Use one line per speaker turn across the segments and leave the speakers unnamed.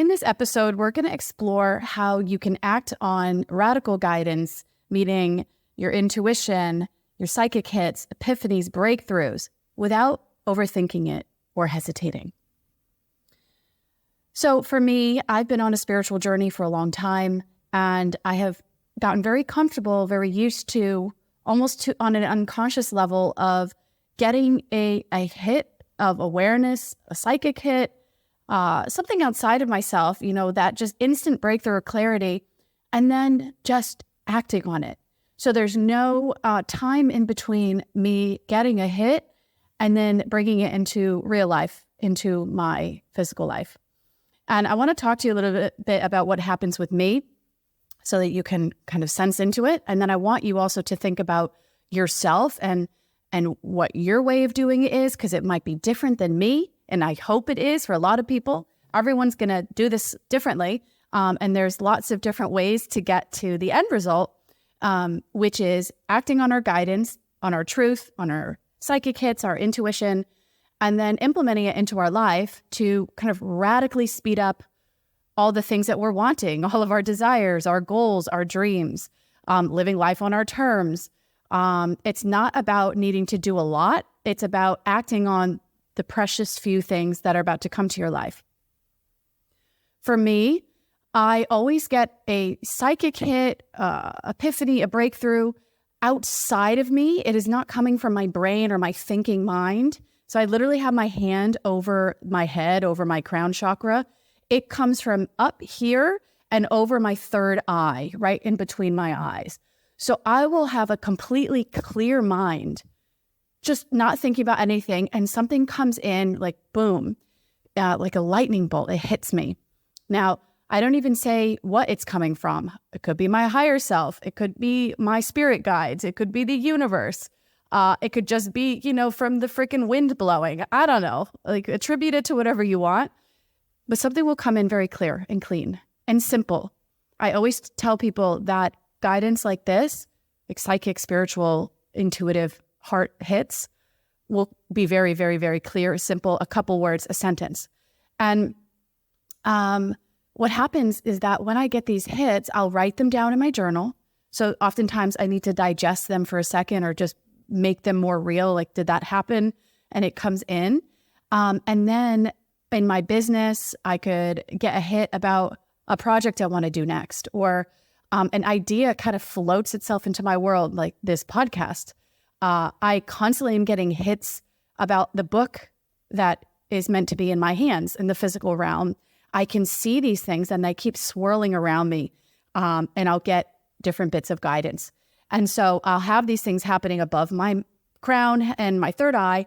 In this episode, we're going to explore how you can act on radical guidance, meaning your intuition, your psychic hits, epiphanies, breakthroughs, without overthinking it or hesitating. So for me, I've been on a spiritual journey for a long time, and I have gotten very comfortable, very used to, almost to on an unconscious level of getting a hit of awareness, a psychic hit, something outside of myself, that just instant breakthrough or clarity, and then just acting on it. So there's no time in between me getting a hit and then bringing it into real life, into my physical life. And I want to talk to you a little bit about what happens with me so that you can kind of sense into it. And then I want you also to think about yourself and what your way of doing it is, because it might be different than me. And I hope it is for a lot of people. Everyone's going to do this differently. And there's lots of different ways to get to the end result, which is acting on our guidance, on our truth, on our psychic hits, our intuition, and then implementing it into our life to kind of radically speed up all the things that we're wanting, all of our desires, our goals, our dreams, living life on our terms. It's not about needing to do a lot. It's about acting on the precious few things that are about to come to your life. For me, I always get a psychic hit, epiphany, a breakthrough outside of me. It is not coming from my brain or my thinking mind. So I literally have my hand over my head, over my crown chakra. It comes from up here and over my third eye, right in between my eyes. So I will have a completely clear mind, just not thinking about anything, and something comes in like boom, like a lightning bolt. It hits me. Now, I don't even say what it's coming from. It could be my higher self. It could be my spirit guides. It could be the universe. It could just be, from the freaking wind blowing. I don't know, like attribute it to whatever you want, but something will come in very clear and clean and simple. I always tell people that guidance like this, like psychic, spiritual, intuitive heart hits, will be very, very, very clear, simple, a couple words, a sentence. And what happens is that when I get these hits, I'll write them down in my journal. So oftentimes I need to digest them for a second or just make them more real. Like, did that happen? And it comes in. And then in my business, I could get a hit about a project I want to do next, or an idea kind of floats itself into my world, like this podcast. I constantly am getting hits about the book that is meant to be in my hands in the physical realm. I can see these things and they keep swirling around me, and I'll get different bits of guidance. And so I'll have these things happening above my crown and my third eye,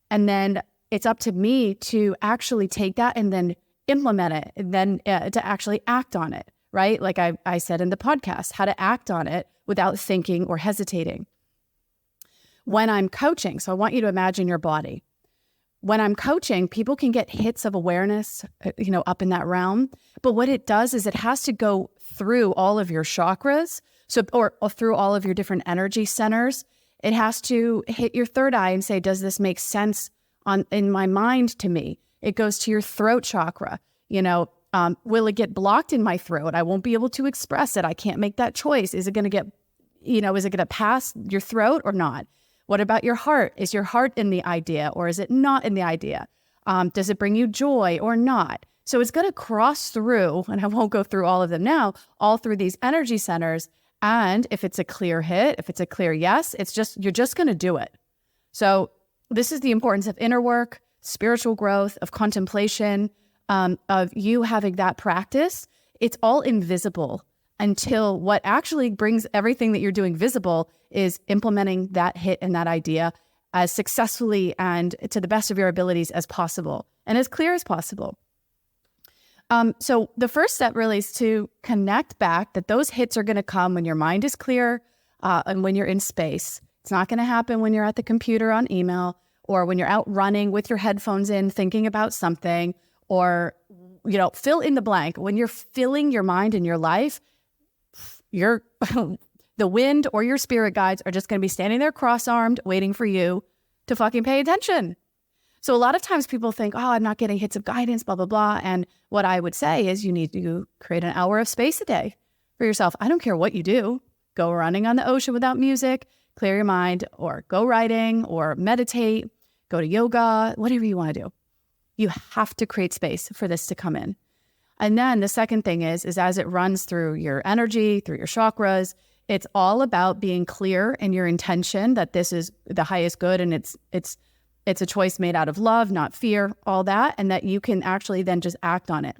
and then it's up to me to actually take that and then implement it, and then to actually act on it, right? Like I said in the podcast, how to act on it without thinking or hesitating. When I'm coaching, so I want you to imagine your body. When I'm coaching, people can get hits of awareness, up in that realm. But what it does is it has to go through all of your chakras, or through all of your different energy centers. It has to hit your third eye and say, does this make sense in my mind to me? It goes to your throat chakra. Will it get blocked in my throat? I won't be able to express it. I can't make that choice. Is it going to get, is it going to pass your throat or not? What about your heart? Is your heart in the idea or is it not in the idea? Does it bring you joy or not? So it's going to cross through, and I won't go through all of them now, all through these energy centers. And if it's a clear hit, if it's a clear yes, you're just going to do it. So this is the importance of inner work, spiritual growth, of contemplation, of you having that practice. It's all invisible until what actually brings everything that you're doing visible is implementing that hit and that idea as successfully and to the best of your abilities as possible and as clear as possible. So the first step really is to connect back that those hits are going to come when your mind is clear and when you're in space. It's not going to happen when you're at the computer on email or when you're out running with your headphones in thinking about something, or, fill in the blank. When you're filling your mind and your life, the wind or your spirit guides are just going to be standing there cross-armed waiting for you to fucking pay attention. So a lot of times people think, oh, I'm not getting hits of guidance, blah, blah, blah. And what I would say is you need to create an hour of space a day for yourself. I don't care what you do. Go running on the ocean without music, clear your mind, or go writing or meditate, go to yoga, whatever you want to do. You have to create space for this to come in. And then the second thing is as it runs through your energy, through your chakras, it's all about being clear in your intention that this is the highest good and it's a choice made out of love, not fear, all that, and that you can actually then just act on it.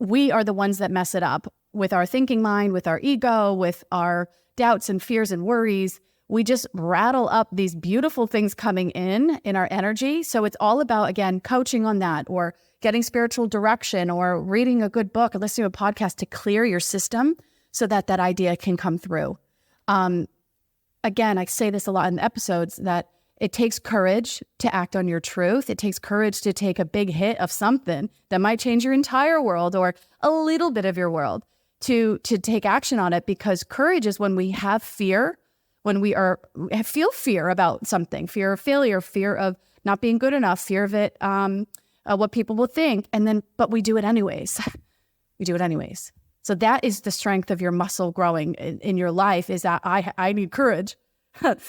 We are the ones that mess it up with our thinking mind, with our ego, with our doubts and fears and worries. We just rattle up these beautiful things coming in our energy. So it's all about, again, coaching on that, or getting spiritual direction, or reading a good book or listening to a podcast to clear your system so that that idea can come through. Again, I say this a lot in the episodes, that it takes courage to act on your truth. It takes courage to take a big hit of something that might change your entire world or a little bit of your world to take action on it, because courage is when we have fear, when we feel fear about something, fear of failure, fear of not being good enough, fear of it, what people will think, but we do it anyways. We do it anyways. So that is the strength of your muscle growing in your life, is that I need courage.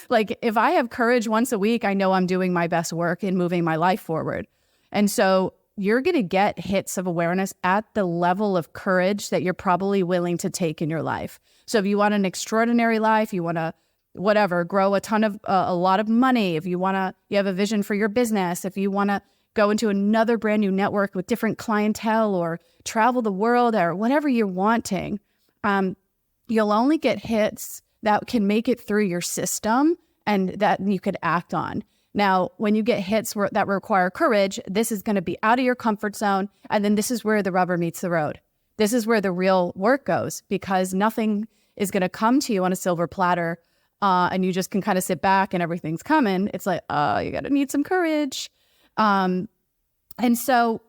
Like if I have courage once a week, I know I'm doing my best work in moving my life forward. And so you're going to get hits of awareness at the level of courage that you're probably willing to take in your life. So if you want an extraordinary life, you want to grow a lot of money, if you have a vision for your business, if you want to go into another brand new network with different clientele, or travel the world, or whatever you're wanting, you'll only get hits that can make it through your system and that you could act on. Now, when you get hits that require courage, this is going to be out of your comfort zone. And then this is where the rubber meets the road. This is where the real work goes, because nothing is going to come to you on a silver platter and you just can kind of sit back and everything's coming. It's like, you got to need some courage. And so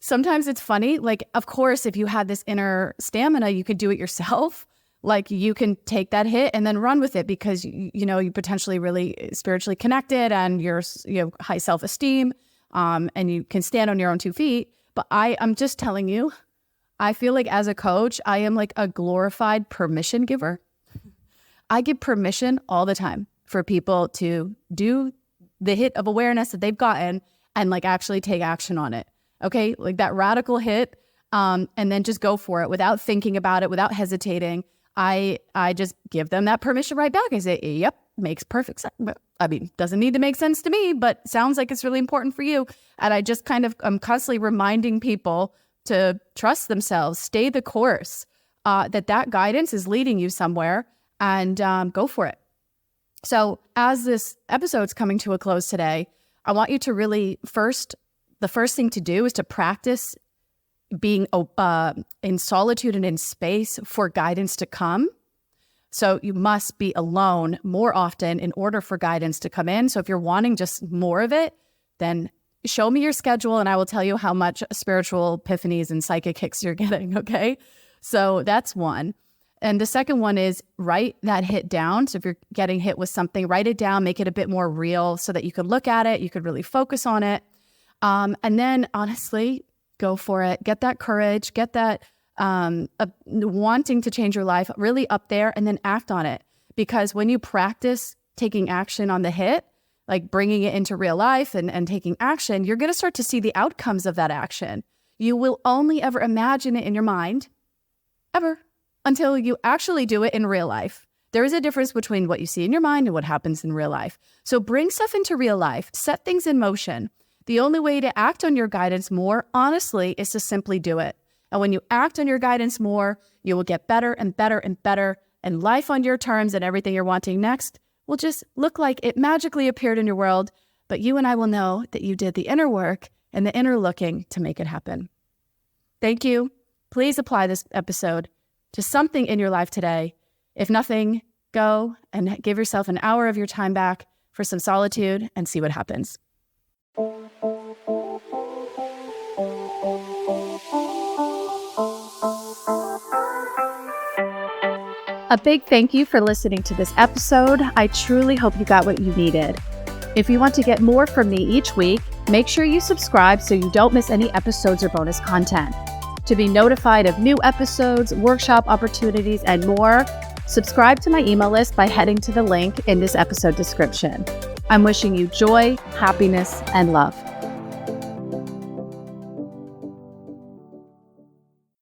sometimes it's funny, like, of course, if you had this inner stamina, you could do it yourself. Like you can take that hit and then run with it, because you potentially really spiritually connected and you have high self-esteem, and you can stand on your own 2 feet. But I'm just telling you, I feel like as a coach, I am like a glorified permission giver. I give permission all the time for people to do the hit of awareness that they've gotten and like actually take action on it. Okay, like that radical hit, and then just go for it without thinking about it, without hesitating. I just give them that permission right back. I say, yep, makes perfect sense. I mean, doesn't need to make sense to me, but sounds like it's really important for you. And I just I'm constantly reminding people to trust themselves, stay the course, that guidance is leading you somewhere, and go for it. So as this episode's coming to a close today, I want you to really the first thing to do is to practice being in solitude and in space for guidance to come. So you must be alone more often in order for guidance to come in. So if you're wanting just more of it, then show me your schedule and I will tell you how much spiritual epiphanies and psychic hits you're getting, okay? So that's one. And the second one is write that hit down. So if you're getting hit with something, write it down, make it a bit more real so that you could look at it, you could really focus on it. And then honestly, go for it. Get that courage, get that wanting to change your life really up there, and then act on it. Because when you practice taking action on the hit, like bringing it into real life and taking action, you're going to start to see the outcomes of that action. You will only ever imagine it in your mind, ever, until you actually do it in real life. There is a difference between what you see in your mind and what happens in real life. So bring stuff into real life, set things in motion. The only way to act on your guidance more, honestly, is to simply do it. And when you act on your guidance more, you will get better and better and better, and life on your terms and everything you're wanting next will just look like it magically appeared in your world, but you and I will know that you did the inner work and the inner looking to make it happen. Thank you. Please apply this episode to something in your life today. If nothing, go and give yourself an hour of your time back for some solitude and see what happens. A big thank you for listening to this episode. I truly hope you got what you needed. If you want to get more from me each week, make sure you subscribe so you don't miss any episodes or bonus content. To be notified of new episodes, workshop opportunities, and more, subscribe to my email list by heading to the link in this episode description. I'm wishing you joy, happiness, and love.